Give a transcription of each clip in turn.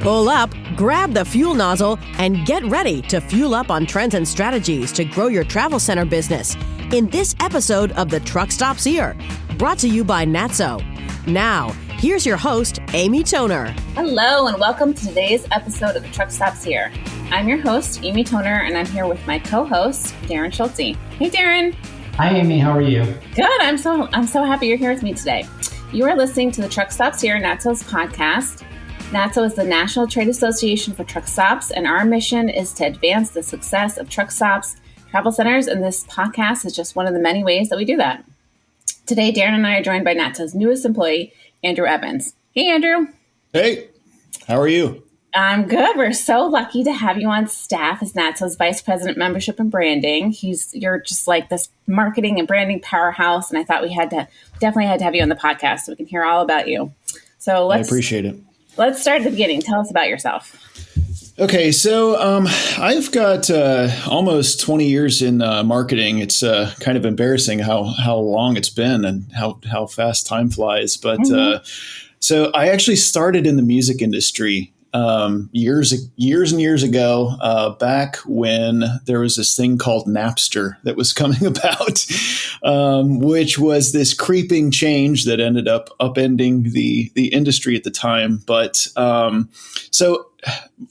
Pull up, grab the fuel nozzle, and get ready to fuel up on trends and strategies to grow your travel center business in this episode of The Truck Stops Here, brought to you by NATSO. Now, here's your host, Amy Toner. Hello, and welcome to today's episode of The Truck Stops Here. I'm your host, Amy Toner, and I'm here with my co-host, Darren Schulte. Hey, Darren. Hi, Amy. How are you? Good. I'm so happy you're here with me today. You are listening to The Truck Stops Here, NATSO's podcast. NATSO is the National Trade Association for Truck Stops, and our mission is to advance the success of truck stops, travel centers, and this podcast is just one of the many ways that we do that. Today, Darren and I are joined by NATSO's newest employee, Andrew Evans. Hey, Andrew. Hey, how are you? I'm good. We're so lucky to have you on staff as NATSO's Vice President, Membership and Branding. You're just like this marketing and branding powerhouse, and I thought we definitely had to have you on the podcast so we can hear all about you. So I appreciate it. Let's start at the beginning. Tell us about yourself. Okay, so I've got almost 20 years in marketing. It's kind of embarrassing how long it's been and how fast time flies. But so I actually started in the music industry years and years ago, back when there was this thing called Napster that was coming about, which was this creeping change that ended up upending the industry at the time. But so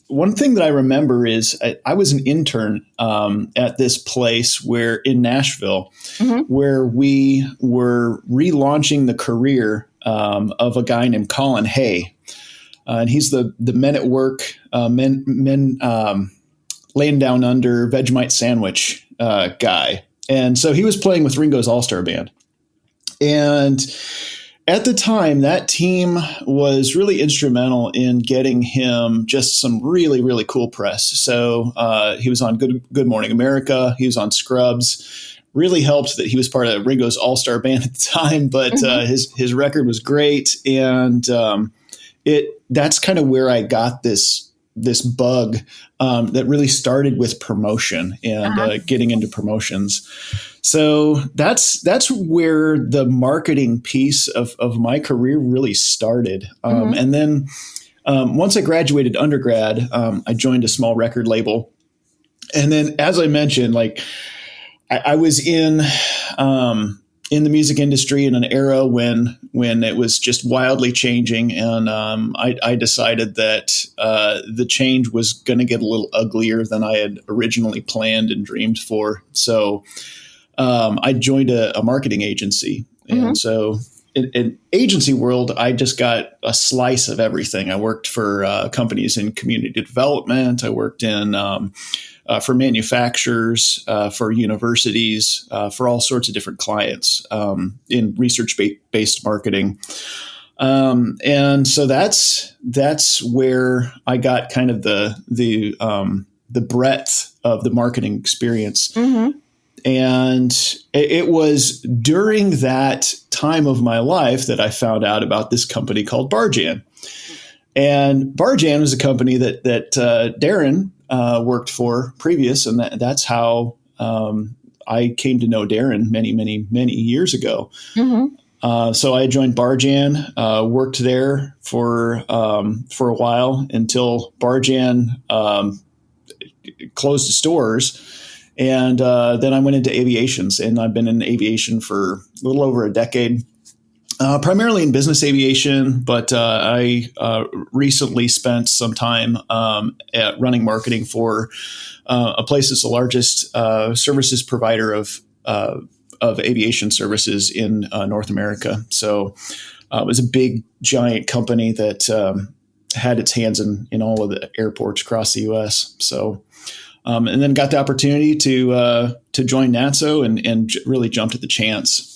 one thing that I remember is I was an intern at this place in Nashville, where we were relaunching the career of a guy named Colin Hay. And he's the Men at Work, men laying down under Vegemite sandwich guy. And so he was playing with Ringo's All-Star Band. And at the time, that team was really instrumental in getting him just some really, really cool press. So he was on Good Morning America. He was on Scrubs. Really helped that he was part of Ringo's All-Star Band at the time. But his record was great. And that's kind of where I got this bug that really started with promotion and getting into promotions. So that's where the marketing piece of my career really started. And then once I graduated undergrad, I joined a small record label. And then, as I mentioned, like I was in the music industry in an era when it was just wildly changing. And I decided that the change was going to get a little uglier than I had originally planned and dreamed for. So I joined a marketing agency. And so in agency world, I just got a slice of everything. I worked for companies in community development. I worked in for manufacturers, for universities, for all sorts of different clients in research-based marketing. And so that's where I got kind of the breadth of the marketing experience. And it was during that time of my life that I found out about this company called Barjan. And Barjan was a company that Darren worked for previous, and that's how I came to know Darren many years ago. So I joined Barjan, worked there for a while until Barjan closed its doors, and then I went into aviations, and I've been in aviation for a little over a decade. Primarily in business aviation, but I recently spent some time at running marketing for a place that's the largest services provider of aviation services in North America. So it was a big, giant company that had its hands in all of the airports across the U.S. So, and then got the opportunity to join NATSO and really jumped at the chance.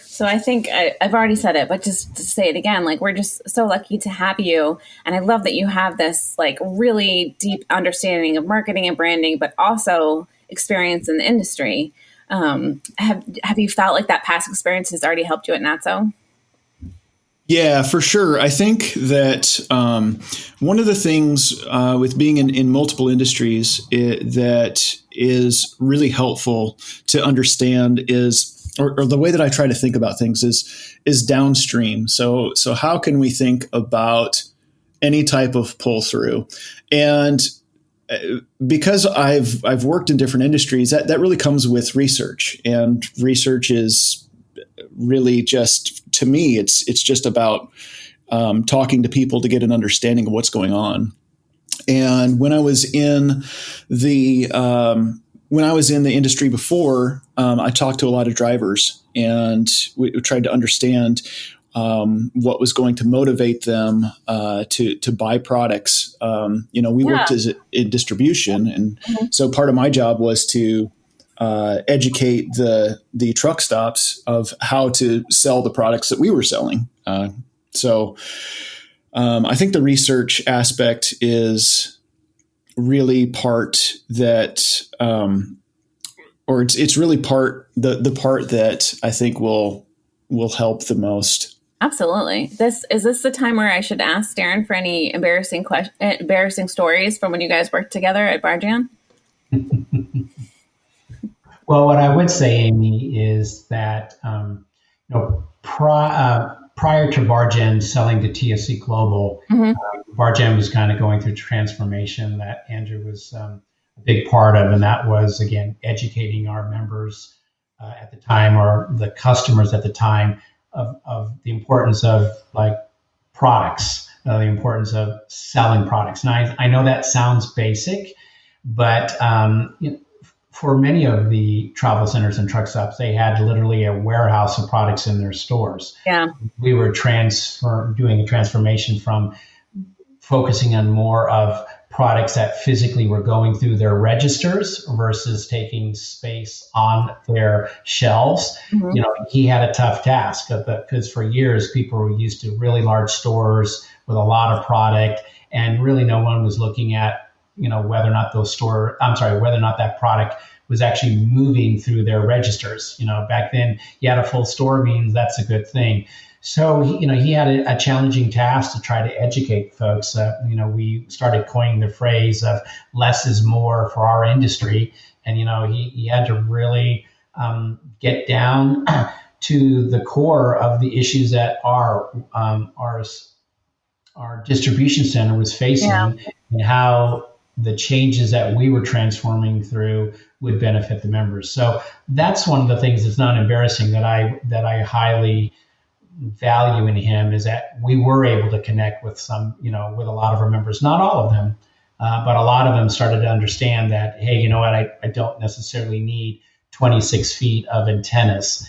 So I think I've already said it, but just to say it again, like we're just so lucky to have you. And I love that you have this like really deep understanding of marketing and branding, but also experience in the industry. Have you felt like that past experience has already helped you at NATSO? Yeah, for sure. I think that one of the things with being in multiple industries that is really helpful to understand is, or the way that I try to think about things is downstream. So how can we think about any type of pull through. And because I've worked in different industries, that really comes with research, and research is really just, to me, it's just about talking to people to get an understanding of what's going on. And when I was in the industry before, I talked to a lot of drivers, and we tried to understand what was going to motivate them to buy products. We worked in distribution, and so part of my job was to educate the truck stops of how to sell the products that we were selling. So I think the research aspect is really part that, or it's really the part that I think will help the most. Absolutely. Is this the time where I should ask Darren for any embarrassing stories from when you guys worked together at Barjan? Well, what I would say, Amy, is that prior to Barjan selling to TSC Global, Barjan was kind of going through transformation that Andrew was a big part of, and that was, again, educating our members at the time, or the customers at the time, of the importance of products, the importance of selling products. And I know that sounds basic, but for many of the travel centers and truck stops, they had literally a warehouse of products in their stores. Yeah, we were doing a transformation from focusing on more of products that physically were going through their registers versus taking space on their shelves. He had a tough task because for years people were used to really large stores with a lot of product, and really no one was looking at whether or not that product was actually moving through their registers. Back then, you had a full store means that's a good thing. So, he had a challenging task to try to educate folks. We started coining the phrase of less is more for our industry. And, he had to really get down to the core of the issues that our distribution center was facing, and how the changes that we were transforming through would benefit the members. So that's one of the things that's not embarrassing that I highly value in him, is that we were able to connect with with a lot of our members, not all of them, but a lot of them started to understand that, hey, you know what, I don't necessarily need 26 feet of antennas,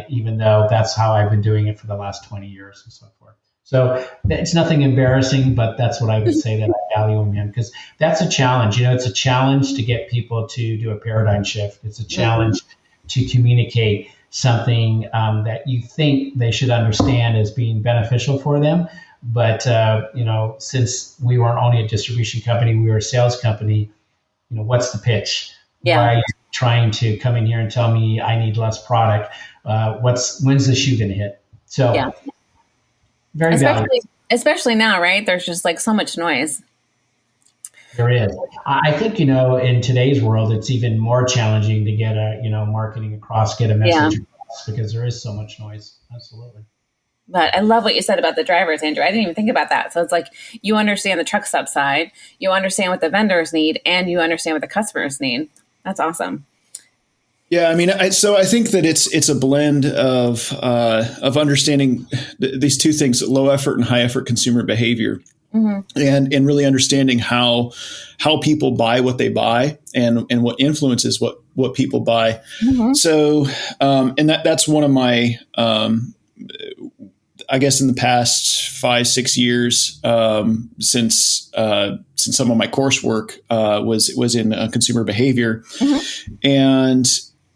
even though that's how I've been doing it for the last 20 years and so forth. So it's nothing embarrassing, but that's what I would say that I value in him, because that's a challenge. It's a challenge to get people to do a paradigm shift. It's a challenge to communicate something that you think they should understand as being beneficial for them. But, since we weren't only a distribution company, we were a sales company, what's the pitch? Yeah. Why are you trying to come in here and tell me I need less product? When's the shoe going to hit? So very valuable. Especially now, right? There's just so much noise. There is. I think, in today's world, it's even more challenging to get marketing across, get a message across, because there is so much noise. Absolutely. But I love what you said about the drivers, Andrew. I didn't even think about that. So it's you understand the truck stop side, you understand what the vendors need, and you understand what the customers need. That's awesome. Yeah, I mean, so I think that it's a blend of understanding these two things: low effort and high effort consumer behavior, and really understanding how people buy what they buy, and what influences what people buy. So, and that's one of my, I guess, in the past 5-6 years, since some of my coursework was in consumer behavior, and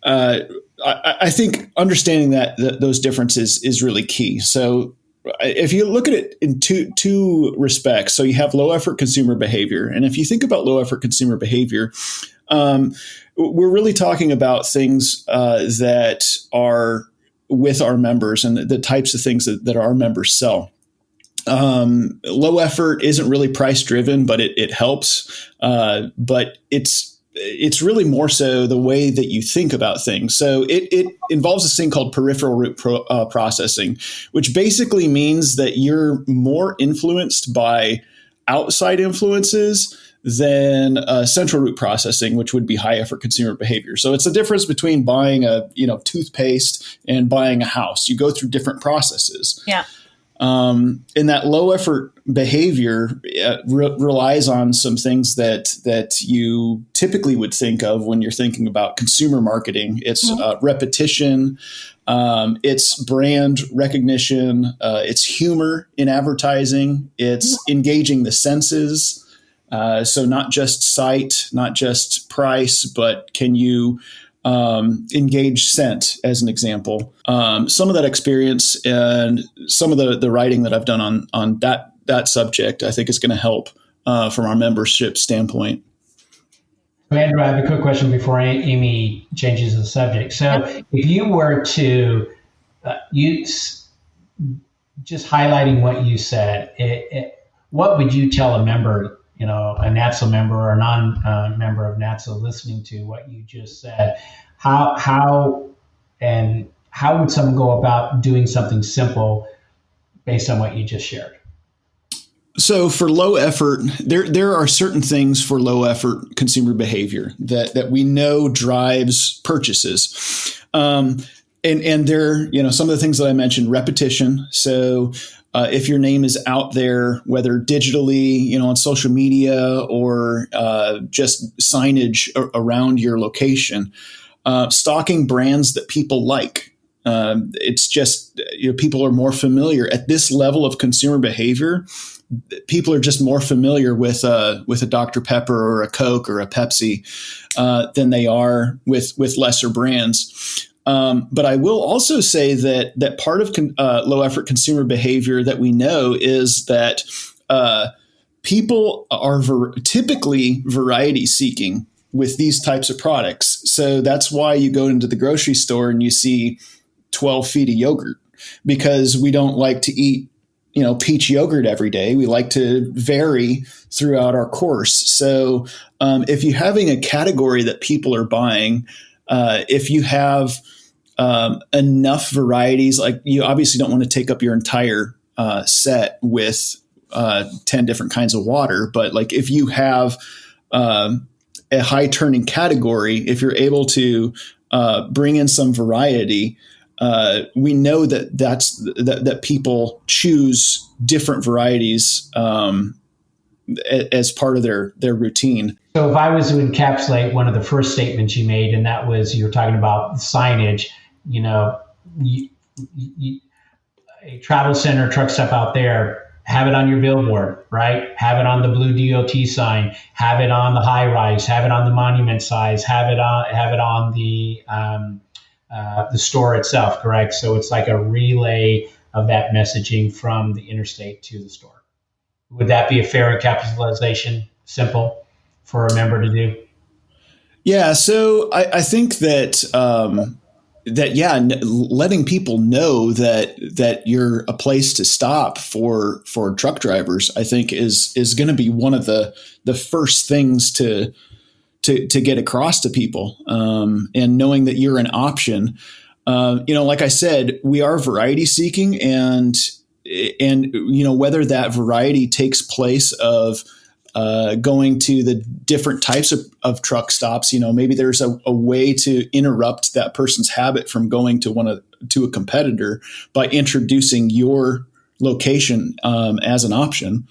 I think understanding those differences is really key. So if you look at it in two respects, so you have low effort consumer behavior. And if you think about low effort consumer behavior, we're really talking about things that are with our members, and the types of things that our members sell. Low effort isn't really price driven, but it helps. But it's it's really more so the way that you think about things. So it involves this thing called peripheral root processing, which basically means that you're more influenced by outside influences than central root processing, which would be high effort consumer behavior. So it's the difference between buying a toothpaste and buying a house. You go through different processes. Yeah. And that low effort behavior relies on some things that you typically would think of when you're thinking about consumer marketing. It's repetition, it's brand recognition, it's humor in advertising, it's engaging the senses. So not just sight, not just price, but can you engage scent as an example. Some of that experience and some of the writing that I've done on that subject, I think is going to help from our membership standpoint. Andrew, I have a quick question before Amy changes the subject. So if you were to, just highlighting what you said, what would you tell a member, a NATSO member or a non-member of NATSO listening to what you just said? How would someone go about doing something simple based on what you just shared? So for low effort, there are certain things for low effort consumer behavior that we know drives purchases. And there, some of the things that I mentioned, repetition. So if your name is out there, whether digitally, on social media or just signage around your location, stocking brands that people like. It's just, people are more familiar at this level of consumer behavior. People are just more familiar with a Dr. Pepper or a Coke or a Pepsi than they are with lesser brands. But I will also say that part of low effort consumer behavior that we know is that people are typically variety seeking with these types of products. So that's why you go into the grocery store and you see 12 feet of yogurt, because we don't like to eat peach yogurt every day. We like to vary throughout our course. So if you're having a category that people are buying, if you have enough varieties, like you obviously don't want to take up your entire set with 10 different kinds of water, but like if you have a high turning category, if you're able to bring in some variety, we know that people choose different varieties as part of their routine. So if I was to encapsulate one of the first statements you made, and that was you were talking about signage, a travel center truck stop out there, have it on your billboard, right? Have it on the blue DOT sign, have it on the high rise, have it on the monument size, have it on the store itself, correct? So it's like a relay of that messaging from the interstate to the store. Would that be a fair encapsulation, simple for a member to do? Yeah. So I think that letting people know that you're a place to stop for truck drivers, I think is going to be one of the first things to get across to people, and knowing that you're an option. Like I said, we are variety seeking, and whether that variety takes place of going to the different types of truck stops, maybe there's a way to interrupt that person's habit from going to a competitor by introducing your location as an option.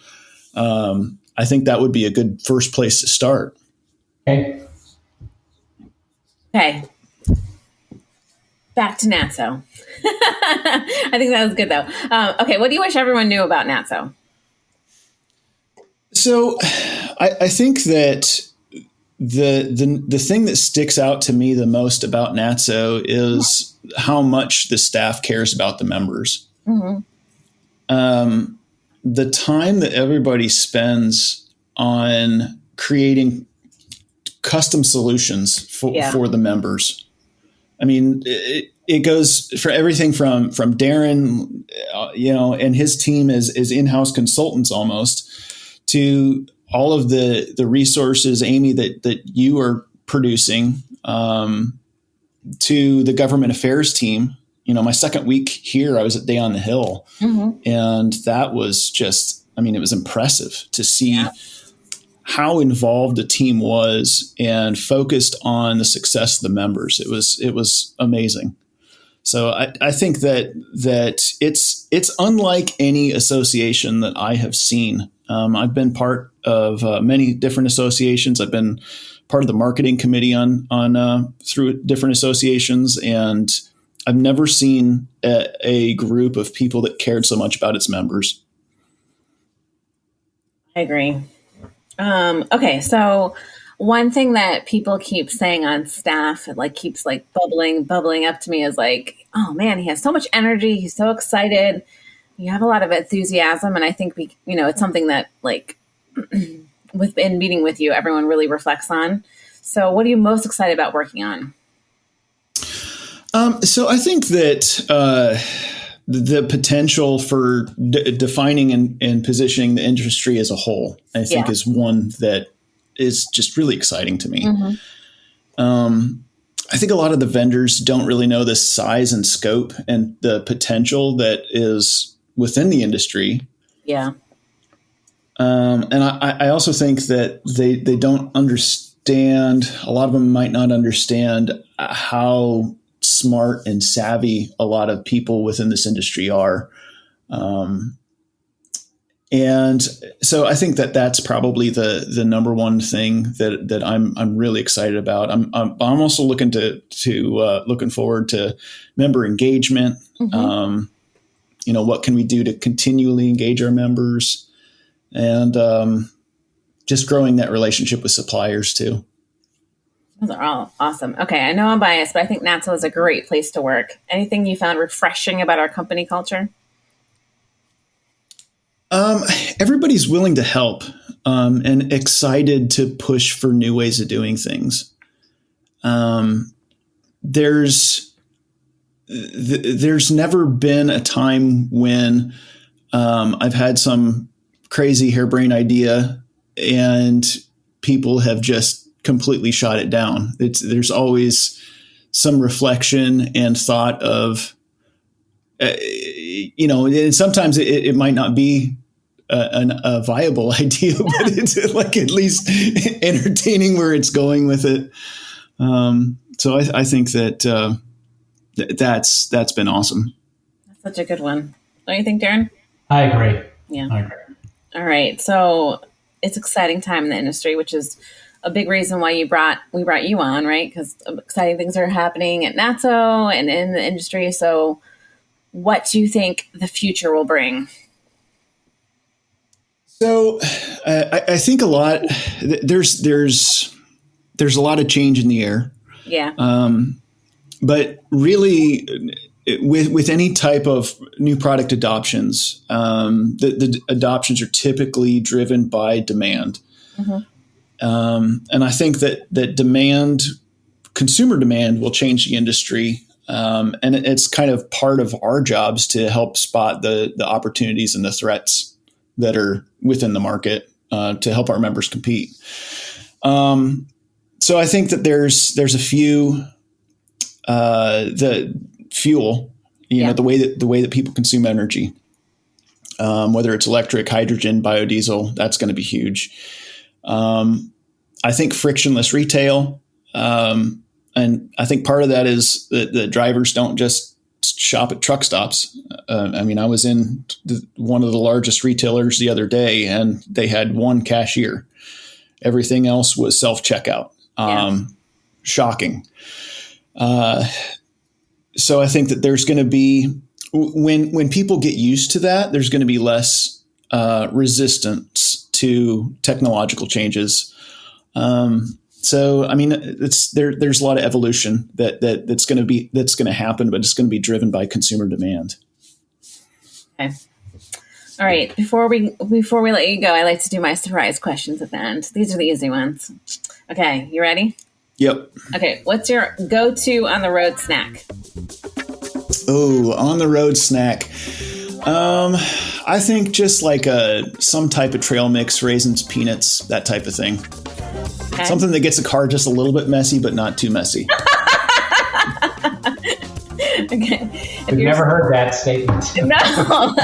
I think that would be a good first place to start. Okay. Back to NATSO. I think that was good though. Okay. What do you wish everyone knew about NATSO? So I think that the thing that sticks out to me the most about NATSO is how much the staff cares about the members. Mm-hmm. The time that everybody spends on creating custom solutions for the members. I mean, it goes for everything from Darren, and his team as in-house consultants almost, to all of the resources, Amy, that you are producing, to the government affairs team. My second week here, I was at Day on the Hill, and that was just, it was impressive to see how involved the team was and focused on the success of the members. It was amazing. So I think that it's unlike any association that I have seen. I've been part of many different associations. I've been part of the marketing committee on through different associations, and I've never seen a group of people that cared so much about its members. I agree. Okay, so one thing that people keep saying on staff, it keeps bubbling up to me is oh man, he has so much energy. He's so excited. You have a lot of enthusiasm. And I think it's something that within meeting with you, everyone really reflects on. So what are you most excited about working on? So I think that the potential for defining and positioning the industry as a whole, I think is one that is just really exciting to me. I think a lot of the vendors don't really know the size and scope and the potential that is within the industry. Yeah. And I also think that they don't understand, a lot of them might not understand how smart and savvy a lot of people within this industry are. And so I think that that's probably the number one thing that I'm really excited about. I'm also looking looking forward to member engagement. What can we do to continually engage our members, and just growing that relationship with suppliers too. Those are all awesome. Okay, I know I'm biased, but I think NATSO is a great place to work. Anything you found refreshing about our company culture? Everybody's willing to help, and excited to push for new ways of doing things. There's never been a time when I've had some crazy harebrained idea and people have just completely shot it down. There's always some reflection and thought of, and sometimes it might not be a viable idea, but it's at least entertaining where it's going with it. So I think that that's been awesome. That's such a good one. Don't you think, Darren? I agree. Yeah. I agree. All right. So it's exciting time in the industry, which is a big reason why we brought you on, right? Because exciting things are happening at NATSO and in the industry. So what do you think the future will bring? So I think there's a lot of change in the air. Yeah. But really, with any type of new product adoptions, the adoptions are typically driven by demand. And I think that consumer demand will change the industry. And it's kind of part of our jobs to help spot the opportunities and the threats that are within the market, to help our members compete. So I think that there's a few, the fuel, the way that people consume energy, whether it's electric, hydrogen, biodiesel, that's going to be huge. I think frictionless retail, and I think part of that is that the drivers don't just shop at truck stops. I was in one of the largest retailers the other day, and they had one cashier. Everything else was self-checkout. Shocking. So I think that there's going to be, when people get used to that, there's going to be less resistance to technological changes. So there's a lot of evolution that's going to happen, but it's going to be driven by consumer demand. Okay. All right. Before we let you go, I like to do my surprise questions at the end. These are the easy ones. Okay, you ready? Yep. Okay. What's your go-to on the road snack? Oh, on the road snack. I think just like some type of trail mix, raisins, peanuts, that type of thing. Okay. Something that gets a car just a little bit messy, but not too messy. Okay. We've never heard that statement. No.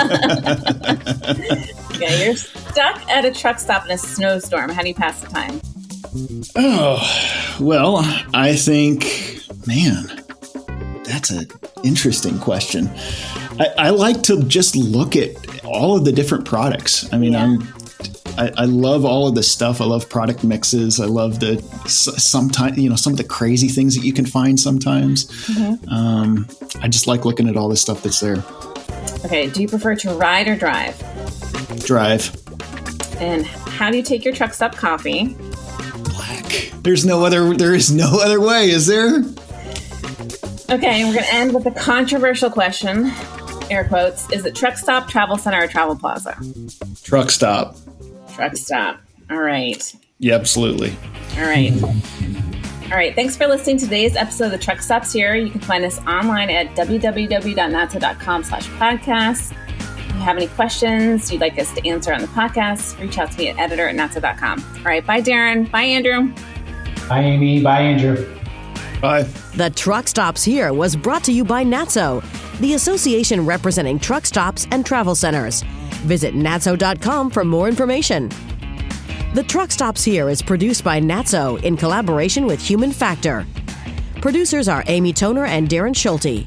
Okay, you're stuck at a truck stop in a snowstorm. How do you pass the time? Oh, well, I think, man, that's an interesting question. I like to just look at all of the different products. I mean, I love all of the stuff. I love product mixes. I love sometimes, some of the crazy things that you can find sometimes. Mm-hmm. I just like looking at all the stuff that's there. Okay. Do you prefer to ride or drive? Drive. And how do you take your truck stop coffee? Black. There is no other way, is there? Okay. And we're going to end with a controversial question. Air quotes. Is it truck stop, travel center, or travel plaza? Truck stop. Truck stop. All right. Yeah, absolutely. All right. All right. Thanks for listening to today's episode of The Truck Stops Here. You can find us online at www.natso.com/podcast. If you have any questions you'd like us to answer on the podcast, reach out to me at editor@natso.com. All right. Bye, Darren. Bye, Andrew. Bye, Amy. Bye, Andrew. Bye. The Truck Stops Here was brought to you by NATSO, the association representing truck stops and travel centers. Visit natso.com for more information. The Truck Stops Here is produced by NATSO in collaboration with Human Factor. Producers are Amy Toner and Darren Schulte.